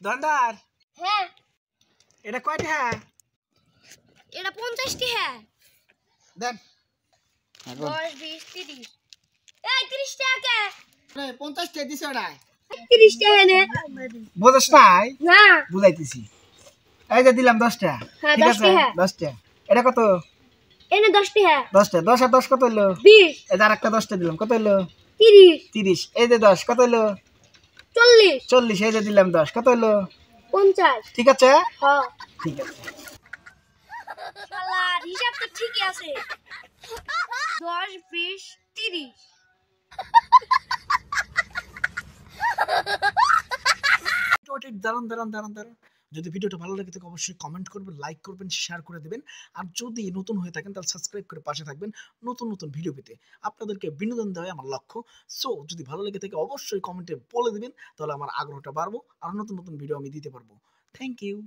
দোকানদার হ্যাঁ এটা কয় টাকা? এটা 50 টাকা। দেন 10 20 30 এই 30 টাকা কে? 50 টাকা দিছে ওটা 30 টাকা নে বুঝছ নাই? না বুঝাইতেছি। এই যে দিলাম 10 টাকা। হ্যাঁ, ঠিক 10 আছে টাকা। 10 টাকা। এটা কত? এনে 10 টাকা 10 টাকা। 10 আর 10 কত হইলো? 20 এই যে আরেকটা 10 টাকা দিলাম, কত হইলো? 30 30। এই যে 10 কত হইলো? 40 40। এই যে দিলাম 10 কত হইলো? 50 ঠিক আছে? হ্যাঁ ঠিক আছে। শালা হিসাব তো ঠিকই আছে 10 20 30 দাঁড়ান। যদি ভিডিওটা ভালো লাগে থাকে অবশ্যই কমেন্ট করবেন, লাইক করবেন, শেয়ার করে দেবেন। আর যদি নতুন হয়ে থাকেন তাহলে সাবস্ক্রাইব করে পাশে থাকবেন নতুন ভিডিও পেতে। আপনাদেরকে বিনোদন দেওয়াই আমার লক্ষ্য। সো যদি ভালো লেগে থাকে অবশ্যই কমেন্টে বলে দিবেন, তাহলে আমার আগ্রহটা বাড়বো আর নতুন ভিডিও আমি দিতে পারবো। Thank you.